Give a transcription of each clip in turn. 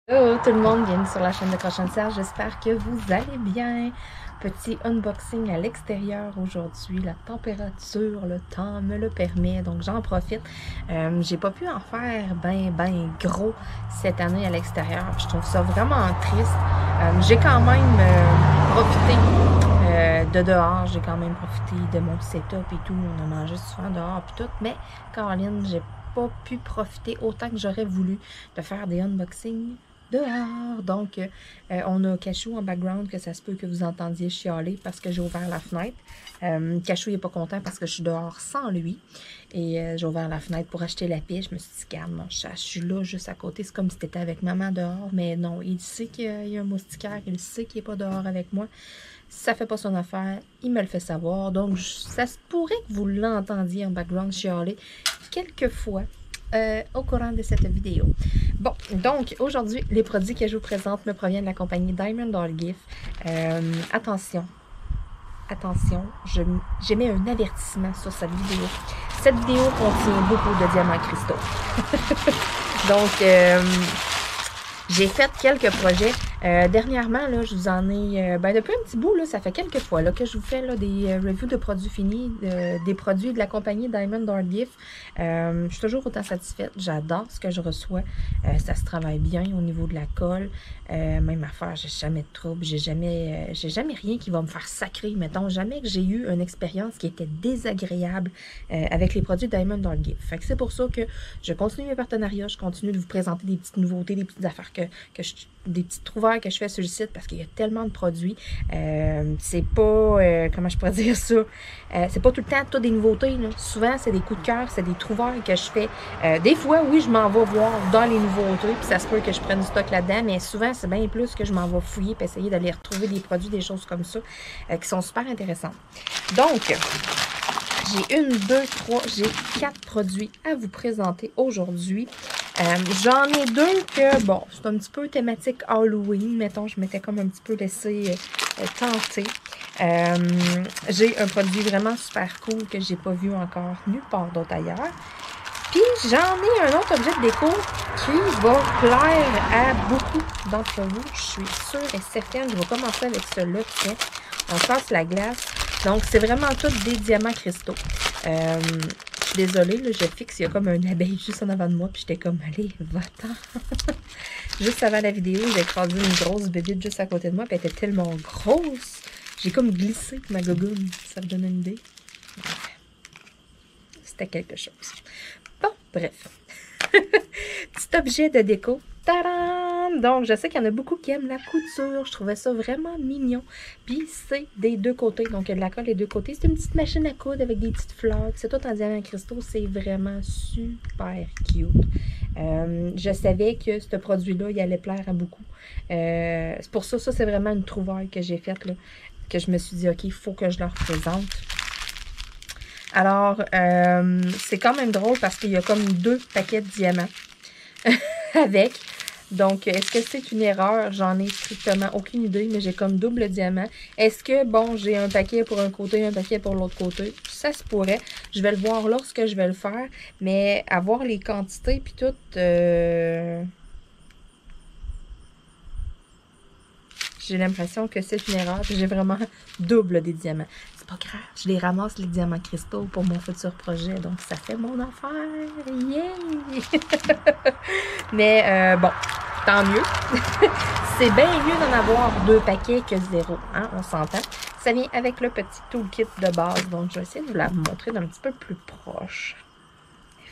Hello tout le monde, bienvenue sur la chaîne de Cochon de Serge, j'espère que vous allez bien. Petit unboxing à l'extérieur aujourd'hui, la température, le temps me le permet, donc j'en profite. J'ai pas pu en faire ben gros cette année à l'extérieur, je trouve ça vraiment triste. J'ai quand même profité de dehors, j'ai quand même profité de mon setup et tout, on a mangé souvent dehors et tout, mais Caroline, j'ai pas pu profiter autant que j'aurais voulu de faire des unboxings dehors. Donc, on a Cachou en background, que ça se peut que vous entendiez chialer parce que j'ai ouvert la fenêtre. Cachou n'est pas content parce que je suis dehors sans lui. Et j'ai ouvert la fenêtre pour acheter la pile. Je me suis dit, calme mon chat, je suis là juste à côté. C'est comme si tu étais avec maman dehors. Mais non, il sait qu'il y a un moustiquaire, il sait qu'il n'est pas dehors avec moi. Ça fait pas son affaire, il me le fait savoir. Donc, ça se pourrait que vous l'entendiez en background chialer quelquefois au courant de cette vidéo. Bon, donc aujourd'hui, les produits que je vous présente me proviennent de la compagnie Diamond Doll Gift. Attention, j'ai mis un avertissement sur cette vidéo. Cette vidéo contient beaucoup de diamants cristaux. Donc, j'ai fait quelques projets. Dernièrement, là, je vous en ai... depuis un petit bout, là, ça fait quelques fois là, que je vous fais là, des reviews de produits finis, des produits de la compagnie Diamond Doll Gift. Je suis toujours autant satisfaite. J'adore ce que je reçois. Ça se travaille bien au niveau de la colle. Même affaire, j'ai jamais de trouble. J'ai jamais rien qui va me faire sacrer. Mettons, jamais que j'ai eu une expérience qui était désagréable avec les produits Diamond Doll Gift. Fait que c'est pour ça que je continue mes partenariats. Je continue de vous présenter des petites nouveautés, des petites affaires des petites trouvailles que je fais sur le site parce qu'il y a tellement de produits. C'est pas, comment je pourrais dire ça, c'est pas tout le temps des nouveautés, là. Souvent, c'est des coups de cœur, c'est des trouvailles que je fais. Des fois, oui, je m'en vais voir dans les nouveautés, puis ça se peut que je prenne du stock là-dedans, mais souvent, c'est bien plus que je m'en vais fouiller et essayer d'aller retrouver des produits, des choses comme ça, qui sont super intéressantes. Donc, j'ai 4 produits à vous présenter aujourd'hui. J'en ai deux que, bon, c'est un petit peu thématique Halloween, mettons, je m'étais comme un petit peu laissé tenter. J'ai un produit vraiment super cool que j'ai pas vu encore nulle part d'autre ailleurs. Puis j'en ai un autre objet de déco qui va plaire à beaucoup d'entre vous. Je suis sûre et certaine. Je vais commencer avec celui-là. On passe la glace. Donc, c'est vraiment tout des diamants cristaux. Je suis désolée, là, je fixe, il y a comme un abeille juste en avant de moi, puis j'étais comme, allez, va-t'en. Juste avant la vidéo, j'ai écrasé une grosse bébite juste à côté de moi, puis elle était tellement grosse. J'ai comme glissé ma gogoune. Ça vous donne une idée? C'était quelque chose. Bon, bref. Petit objet de déco. Tadam! Donc, je sais qu'il y en a beaucoup qui aiment la couture. Je trouvais ça vraiment mignon. Puis, c'est des deux côtés. Donc, il y a de la colle des deux côtés. C'est une petite machine à coudre avec des petites fleurs. C'est tout en diamant cristaux. C'est vraiment super cute. Je savais que ce produit-là, il allait plaire à beaucoup. C'est pour ça, c'est vraiment une trouvaille que j'ai faite, là, que je me suis dit, OK, il faut que je leur présente. Alors, c'est quand même drôle parce qu'il y a comme 2 paquets de diamants avec. Donc, est-ce que c'est une erreur? J'en ai strictement aucune idée, mais j'ai comme double diamant. Est-ce que, bon, j'ai un paquet pour un côté, un paquet pour l'autre côté? Ça se pourrait. Je vais le voir lorsque je vais le faire, mais avoir les quantités puis tout... J'ai l'impression que c'est une erreur. J'ai vraiment double des diamants. C'est pas grave. Je les ramasse, les diamants cristaux, pour mon futur projet. Donc, ça fait mon affaire. Yeah! Mais bon, tant mieux. C'est bien mieux d'en avoir 2 paquets que 0. Hein? On s'entend. Ça vient avec le petit toolkit de base. Donc, je vais essayer de vous la montrer d'un petit peu plus proche.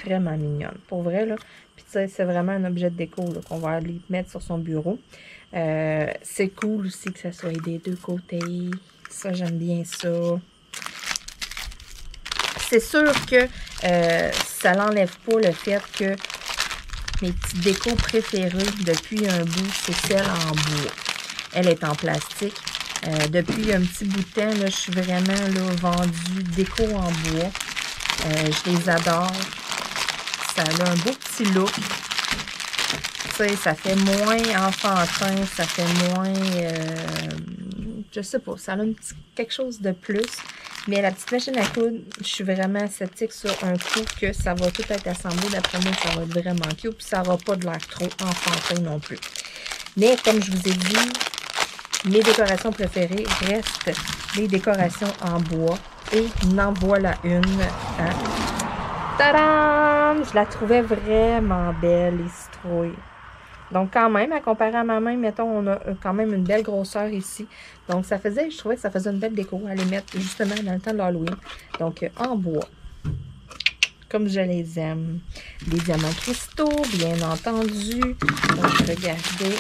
Vraiment mignonne. Pour vrai, là. Puis, tu sais, c'est vraiment un objet de déco qu'on va aller mettre sur son bureau. C'est cool aussi que ça soit des deux côtés. Ça, j'aime bien ça. C'est sûr que ça n'enlève pas le fait que mes petites décos préférées depuis un bout, c'est celle en bois. Elle est en plastique. Depuis un petit bout de temps, là, je suis vraiment là, vendue déco en bois. Je les adore. Ça a un beau petit look. Ça fait moins enfantin, ça fait moins, je sais pas, ça a quelque chose de plus. Mais la petite machine à coudre, je suis vraiment sceptique sur un coup que ça va tout être assemblé. D'après moi, ça va être vraiment cute. Puis ça n'aura pas de l'air trop enfantin non plus. Mais comme je vous ai dit, mes décorations préférées restent les décorations en bois. Et n'en voilà une. Hein? Tadam! Je la trouvais vraiment belle, les citrouilles. Donc, quand même, à comparer à ma main, mettons, on a quand même une belle grosseur ici. Donc, je trouvais que ça faisait une belle déco à les mettre justement dans le temps de l'Halloween. Donc, en bois. Comme je les aime. Les diamants cristaux, bien entendu. Donc, regardez.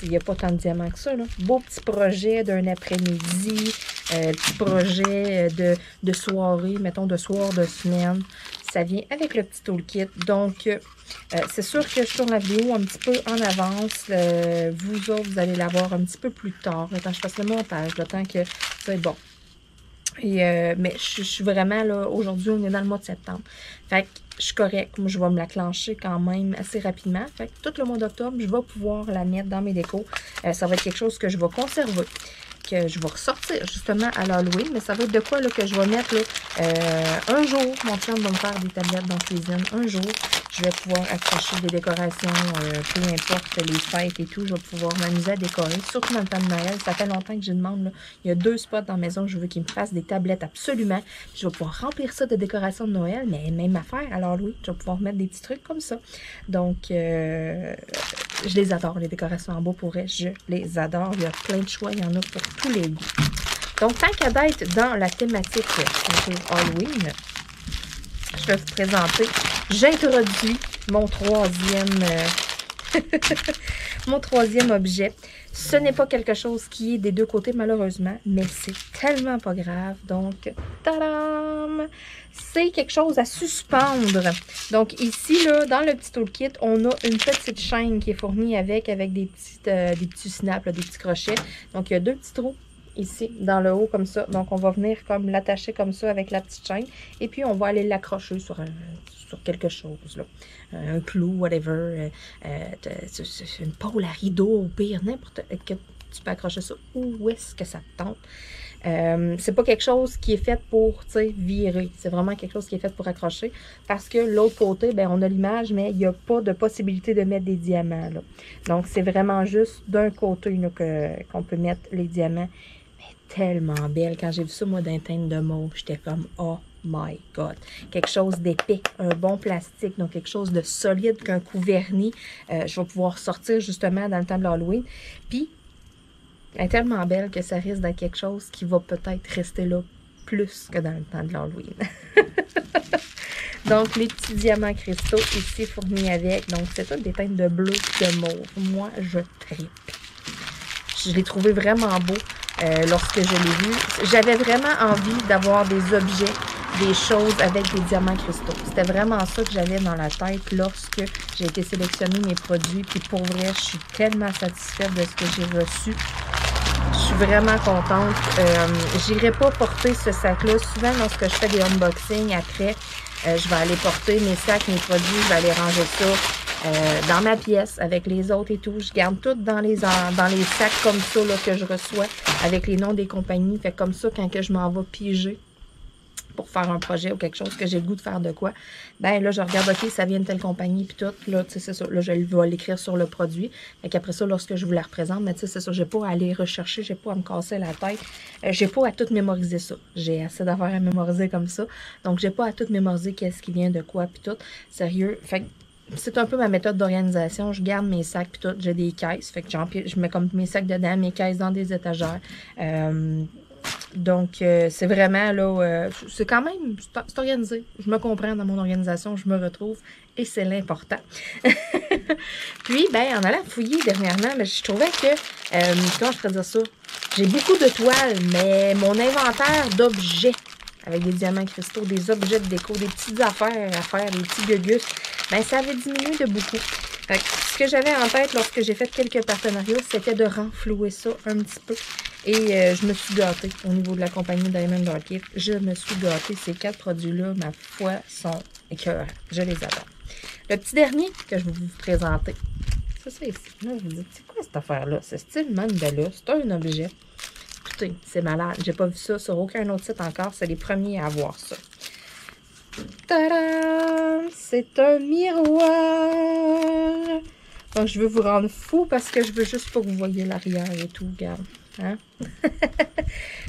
Il n'y a pas tant de diamants que ça, là. Beau petit projet d'un après-midi. Petit projet de soirée, mettons, de soir, de semaine. Ça vient avec le petit toolkit. Donc, c'est sûr que je tourne la vidéo un petit peu en avance. Vous autres, vous allez la voir un petit peu plus tard, le temps que je fasse le montage, le temps que ça va être bon. Et, mais je suis vraiment là, aujourd'hui, on est dans le mois de septembre. Fait que je suis correcte. Moi, je vais me la clencher quand même assez rapidement. Fait que tout le mois d'octobre, je vais pouvoir la mettre dans mes décos. Ça va être quelque chose que je vais conserver, que je vais ressortir justement à l'Halloween. Mais ça va être de quoi là, que je vais mettre là, un jour. Mon chum va me faire des tablettes dans la cuisine. Un jour, je vais pouvoir accrocher des décorations, peu importe les fêtes et tout. Je vais pouvoir m'amuser à décorer. Surtout dans le temps de Noël. Ça fait longtemps que je demande. Là. Il y a 2 spots dans la maison que je veux qu'ils me fassent des tablettes absolument. Puis je vais pouvoir remplir ça de décorations de Noël. Mais même affaire. Alors oui, je vais pouvoir mettre des petits trucs comme ça. Donc, je les adore, les décorations en bois pour vrai. Je les adore. Il y a plein de choix. Il y en a pour tous les goûts. Donc, tant qu'à d'être dans la thématique Halloween, je vais vous présenter. J'introduis mon troisième objet. Ce n'est pas quelque chose qui est des deux côtés, malheureusement, mais c'est tellement pas grave. Donc, tadam! C'est quelque chose à suspendre. Donc, ici, là, dans le petit toolkit, on a une petite chaîne qui est fournie avec des petits snaps, là, des petits crochets. Donc, il y a 2 petits trous ici, dans le haut, comme ça. Donc, on va venir comme l'attacher comme ça avec la petite chaîne. Et puis, on va aller l'accrocher sur quelque chose, là. Un clou, whatever. Une pôle à rideau, au pire, n'importe que tu peux accrocher ça où est-ce que ça te tente. C'est pas quelque chose qui est fait pour, tu sais, virer. C'est vraiment quelque chose qui est fait pour accrocher. Parce que l'autre côté, ben, on a l'image, mais il n'y a pas de possibilité de mettre des diamants, là. Donc, c'est vraiment juste d'un côté qu'on peut mettre les diamants. Tellement belle. Quand j'ai vu ça, moi, d'un teinte de mauve, j'étais comme, oh my God. Quelque chose d'épais, un bon plastique, donc quelque chose de solide qu'un coup verni. Je vais pouvoir sortir justement dans le temps de l'Halloween. Puis, elle est tellement belle que ça risque d'être quelque chose qui va peut-être rester là plus que dans le temps de l'Halloween. Donc, les petits diamants cristaux ici fournis avec. Donc, c'est toutes des teintes de bleu et de mauve. Moi, je tripe. Je l'ai trouvé vraiment beau. Lorsque je l'ai vu, j'avais vraiment envie d'avoir des objets, des choses avec des diamants cristaux. C'était vraiment ça que j'avais dans la tête lorsque j'ai été sélectionner mes produits. Puis pour vrai, je suis tellement satisfaite de ce que j'ai reçu. Je suis vraiment contente. J'irai pas porter ce sac-là. Souvent, lorsque je fais des unboxings, après, je vais aller porter mes sacs, mes produits, je vais aller ranger ça dans ma pièce avec les autres et tout. Je garde tout dans les sacs comme ça là, que je reçois avec les noms des compagnies. Fait comme ça, quand que je m'en vais piger pour faire un projet ou quelque chose que j'ai le goût de faire de quoi, ben là, je regarde, OK, ça vient de telle compagnie, puis tout. Là, tu sais, c'est ça. Là, je vais l'écrire sur le produit. Fait qu'après ça, lorsque je vous la représente, mais tu sais, c'est ça. J'ai pas à aller rechercher, j'ai pas à me casser la tête. J'ai pas à tout mémoriser ça. J'ai assez d'affaires à mémoriser comme ça. Donc, j'ai pas à tout mémoriser qu'est-ce qui vient de quoi, puis tout. Sérieux. Fait que c'est un peu ma méthode d'organisation. Je garde mes sacs, puis tout. J'ai des caisses. Fait que je mets comme mes sacs dedans, mes caisses dans des étagères. Donc, c'est vraiment, là, c'est quand même, c'est organisé. Je me comprends dans mon organisation, je me retrouve et c'est l'important. Puis, ben, en allant fouiller dernièrement, ben, je trouvais que, comment je pourrais dire ça, j'ai beaucoup de toiles, mais mon inventaire d'objets avec des diamants cristaux, des objets de déco, des petites affaires à faire, des petits gugus, ben, ça avait diminué de beaucoup. Fait que ce que j'avais en tête lorsque j'ai fait quelques partenariats, c'était de renflouer ça un petit peu. Et je me suis gâtée au niveau de la compagnie Diamond Art Gift. Je me suis gâtée. Ces 4 produits-là, ma foi, sont écœurants. Je les adore. Le petit dernier que je vais vous présenter, ça c'est ici. Là, je vous dis, c'est quoi cette affaire-là? C'est style Mandala. C'est un objet. Écoutez, c'est malade. J'ai pas vu ça sur aucun autre site encore. C'est les premiers à avoir ça. Tadam! C'est un miroir. Donc, je veux vous rendre fou parce que je veux juste pas que vous voyez l'arrière et tout, regarde. Hein?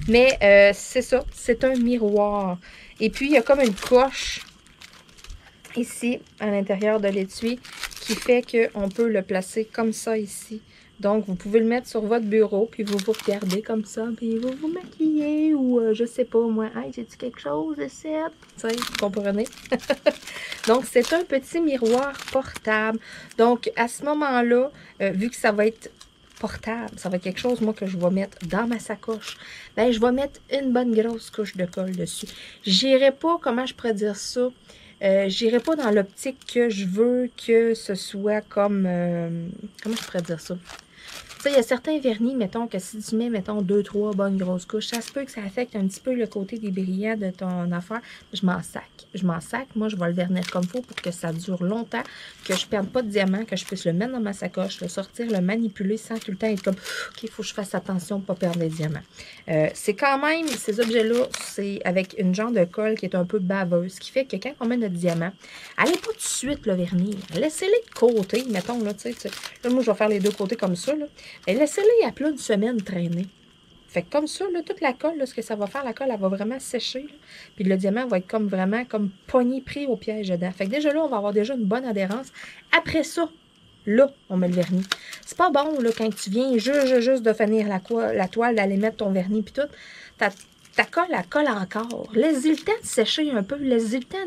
Mais c'est ça, c'est un miroir. Et puis, il y a comme une coche ici, à l'intérieur de l'étui, qui fait qu'on peut le placer comme ça ici. Donc, vous pouvez le mettre sur votre bureau, puis vous vous regardez comme ça, puis vous vous maquillez, ou je sais pas, moi, hey, j'ai-tu quelque chose de cette? Tu sais, vous comprenez? Donc, c'est un petit miroir portable. Donc, à ce moment-là, vu que ça va être portable, ça va être quelque chose, moi, que je vais mettre dans ma sacoche, ben, je vais mettre une bonne grosse couche de colle dessus. J'irai pas, comment je pourrais dire ça? J'irai pas dans l'optique que je veux que ce soit comme... comment je pourrais dire ça? Tu sais, il y a certains vernis, mettons, que si tu mets, mettons, 2-3 bonnes grosses couches, ça se peut que ça affecte un petit peu le côté des brillants de ton affaire. Je m'en sac. Je m'en sac. Moi, je vais le vernir comme il faut pour que ça dure longtemps, que je ne perde pas de diamant, que je puisse le mettre dans ma sacoche, le sortir, le manipuler sans tout le temps être comme, OK, il faut que je fasse attention pour ne pas perdre les diamants. C'est quand même, ces objets-là, c'est avec une genre de colle qui est un peu baveuse, ce qui fait que quand on met notre diamant, allez pas tout de suite le vernir. Laissez-les de côté, mettons, là, tu sais. Là, moi, je vais faire les deux côtés comme ça, là. Et laissez-les à plat une semaine traîner. Fait que comme ça, là, toute la colle, là, ce que ça va faire, la colle, elle va vraiment sécher. Là. Puis le diamant va être comme vraiment comme pogné, pris au piège dedans. Fait que déjà là, on va avoir déjà une bonne adhérence. Après ça, là, on met le vernis. C'est pas bon, là, quand tu viens juste de finir la toile, d'aller mettre ton vernis puis tout. Ta colle, elle colle encore. Laisse-y le temps de sécher un peu. Laisse-y le temps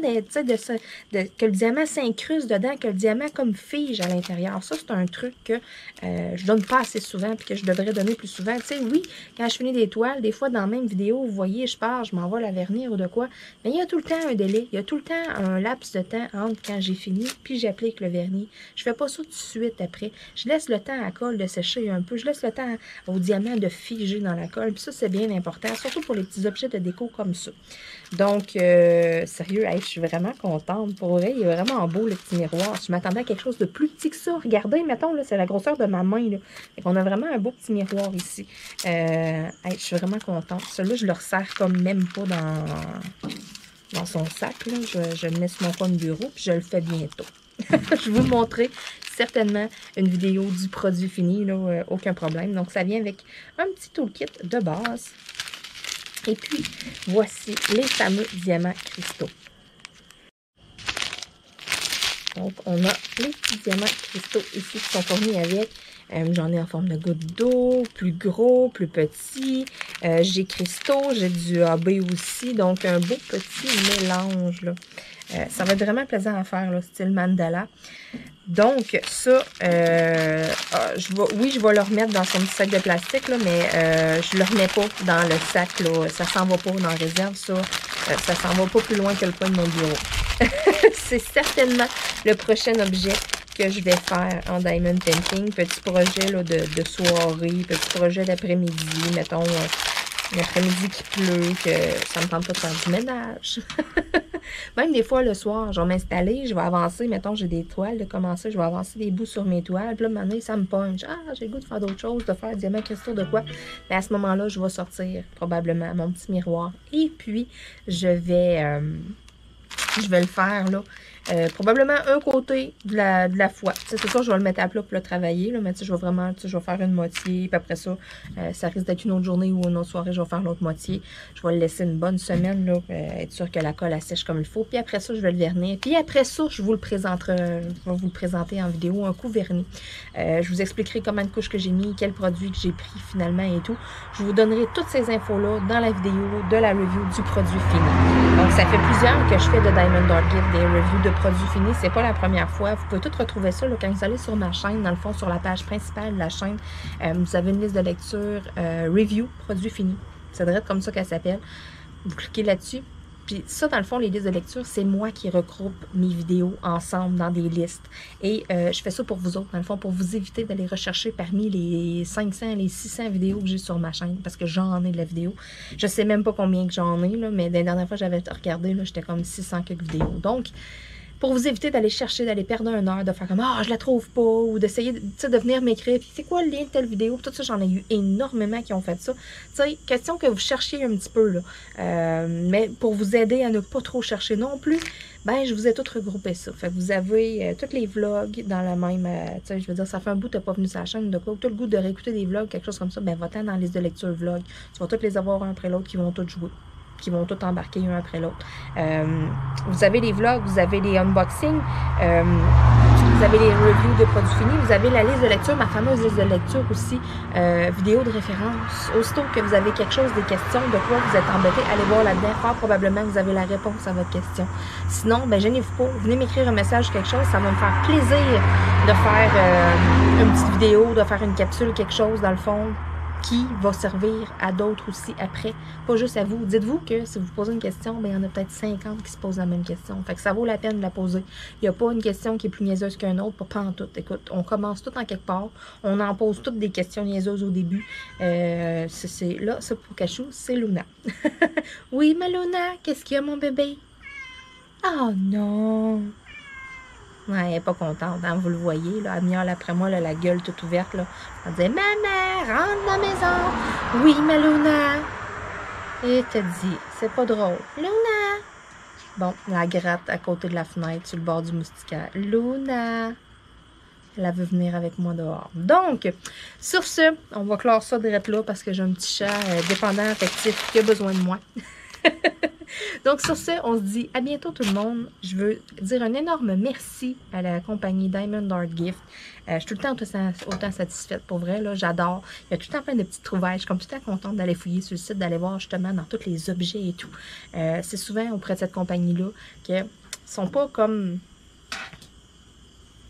que le diamant s'incruste dedans, que le diamant comme fige à l'intérieur. Ça, c'est un truc que je donne pas assez souvent et que je devrais donner plus souvent. Tu sais, oui, quand je finis des toiles, des fois, dans la même vidéo, vous voyez, je pars, je m'envoie la vernir ou de quoi. Mais il y a tout le temps un délai. Il y a tout le temps un laps de temps entre quand j'ai fini puis j'applique le vernis. Je fais pas ça tout de suite après. Je laisse le temps à la colle de sécher un peu. Je laisse le temps au diamant de figer dans la colle. Puis ça, c'est bien important, surtout pour les petits objets de déco comme ça. Donc, sérieux, hey, je suis vraiment contente. Pour vrai, il est vraiment beau, le petit miroir. Je m'attendais à quelque chose de plus petit que ça. Regardez, mettons, là, c'est la grosseur de ma main. Là. On a vraiment un beau petit miroir ici. Hey, je suis vraiment contente. Celui-là, je le resserre comme même pas dans son sac. Là. Je le mets sur mon coin de bureau, puis je le fais bientôt. Je vais vous montrer certainement une vidéo du produit fini, là, aucun problème. Donc, ça vient avec un petit toolkit de base. Et puis, voici les fameux diamants cristaux. Donc, on a les petits diamants cristaux ici qui sont fournis avec. J'en ai en forme de goutte d'eau, plus gros, plus petit. J'ai cristaux, j'ai du AB aussi. Donc, un beau petit mélange, là. Ça va être vraiment plaisant à faire, là, style mandala. Donc, ça, je vais le remettre dans son petit sac de plastique, là, mais je ne le remets pas dans le sac, là. Ça s'en va pas dans la réserve, ça. Ça s'en va pas plus loin que le coin de mon bureau. C'est certainement le prochain objet que je vais faire en diamond painting. Petit projet là, de soirée, petit projet d'après-midi, mettons, l'après-midi qui pleut, que ça me tente pas de faire du ménage. Même des fois, le soir, je vais m'installer, je vais avancer, mettons, j'ai des toiles de commencer, je vais avancer des bouts sur mes toiles, puis là, maintenant, ça me punch. Ah, j'ai le goût de faire d'autres choses, de faire diamant cristaux, de quoi. Mais à ce moment-là, je vais sortir probablement mon petit miroir. Et puis, je vais le faire, là. Probablement un côté de la fois. C'est ça, je vais le mettre à plat pour le travailler, là, mais je vais vraiment, je vais faire une moitié, puis après ça, ça risque d'être une autre journée ou une autre soirée, je vais faire l'autre moitié. Je vais le laisser une bonne semaine, là, être sûr que la colle elle sèche comme il faut, puis après ça, je vais le vernir. Puis après ça, je vous le présenterai, je vais vous le présenter en vidéo, un coup verni. Je vous expliquerai combien de couches que j'ai mis, quel produit que j'ai pris finalement et tout. Je vous donnerai toutes ces infos-là dans la vidéo de la review du produit fini. Donc, ça fait plusieurs que je fais de Diamond Dart Gift, des reviews de produits finis. C'est pas la première fois. Vous pouvez tout retrouver ça là, quand vous allez sur ma chaîne, dans le fond, sur la page principale de la chaîne. Vous avez une liste de lecture review, produits finis. Ça devrait être comme ça qu'elle s'appelle. Vous cliquez là-dessus. Puis ça, dans le fond, les listes de lecture, c'est moi qui regroupe mes vidéos ensemble dans des listes. Et je fais ça pour vous autres, dans le fond, pour vous éviter d'aller rechercher parmi les 500, les 600 vidéos que j'ai sur ma chaîne, parce que j'en ai de la vidéo. Je sais même pas combien que j'en ai, là, mais la dernière fois que j'avais regardé, j'étais comme 600 quelques vidéos. Donc, pour vous éviter d'aller chercher, d'aller perdre une heure, de faire comme je la trouve pas, ou d'essayer de venir m'écrire, puis c'est quoi le lien de telle vidéo, tout ça, j'en ai eu énormément qui ont fait ça. Tu sais, question que vous cherchiez un petit peu, là. Mais pour vous aider à ne pas trop chercher non plus, ben je vous ai tout regroupé ça. Fait que vous avez tous les vlogs dans la même, tu sais, je veux dire, ça fait un bout que t'as pas venu sur la chaîne, de quoi, tu as le goût de réécouter des vlogs, quelque chose comme ça, ben va-t'en dans la liste de lecture vlog. Tu vas tous les avoir un après l'autre qui vont tous jouer, qui vont tous embarquer un après l'autre. Vous avez les vlogs, vous avez les unboxings, vous avez les reviews de produits finis, vous avez la liste de lecture, ma fameuse liste de lecture aussi, vidéo de référence. Aussitôt que vous avez quelque chose, des questions, de quoi vous êtes embêté, allez voir là-dedans, fort probablement que vous avez la réponse à votre question. Sinon, ben gênez-vous pas, venez m'écrire un message, quelque chose, ça va me faire plaisir de faire une petite vidéo, de faire une capsule, quelque chose dans le fond, qui va servir à d'autres aussi après, pas juste à vous. Dites-vous que si vous posez une question, ben, il y en a peut-être 50 qui se posent la même question. Fait que ça vaut la peine de la poser. Il n'y a pas une question qui est plus niaiseuse qu'une autre, pas en tout. Écoute, on commence tout en quelque part, on en pose toutes des questions niaiseuses au début. Là, ça pour Cachou, c'est Luna. Oui, ma Luna, qu'est-ce qu'il y a, mon bébé? Oh non! Ouais, elle n'est pas contente, hein, vous le voyez, là, elle miaule après moi, là, la gueule toute ouverte, là. Elle dit « Maman, rentre dans la maison! »« Oui, ma Luna! » Et te dit, c'est pas drôle. « Luna! » Bon, la gratte à côté de la fenêtre, sur le bord du moustiquaire. « Luna! » Elle veut venir avec moi dehors. Donc, sur ce, on va clore ça direct là, parce que j'ai un petit chat dépendant, affectif, qui a besoin de moi. Donc, sur ce, on se dit à bientôt tout le monde. Je veux dire un énorme merci à la compagnie Diamond Art Gift. Je suis tout le temps autant satisfaite, pour vrai, là, j'adore. Il y a tout le temps plein de petites trouvailles. Je suis comme tout le temps contente d'aller fouiller sur le site, d'aller voir justement dans tous les objets et tout. C'est souvent auprès de cette compagnie-là qu'ils sont pas comme...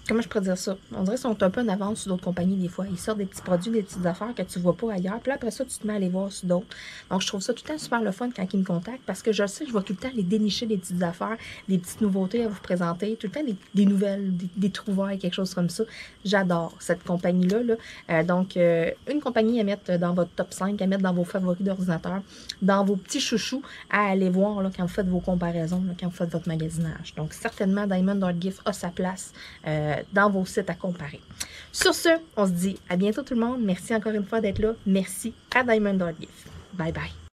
Comment je pourrais dire ça? On dirait qu'ils sont un peu en avance sur d'autres compagnies des fois. Ils sortent des petits produits, des petites affaires que tu ne vois pas ailleurs. Puis là, après ça, tu te mets à les voir sur d'autres. Donc, je trouve ça tout le temps super le fun quand ils me contactent parce que je sais, je vais tout le temps les dénicher des petites affaires, des petites nouveautés à vous présenter, tout le temps des nouvelles, des trouvailles, quelque chose comme ça. J'adore cette compagnie-là. Là. Donc, une compagnie à mettre dans votre top 5, à mettre dans vos favoris d'ordinateur, dans vos petits chouchous, à aller voir là, quand vous faites vos comparaisons, là, quand vous faites votre magasinage. Donc, certainement, Diamond Art Gift a sa place dans vos sites à comparer. Sur ce, on se dit à bientôt tout le monde. Merci encore une fois d'être là. Merci à Diamond Art Gift. Bye bye.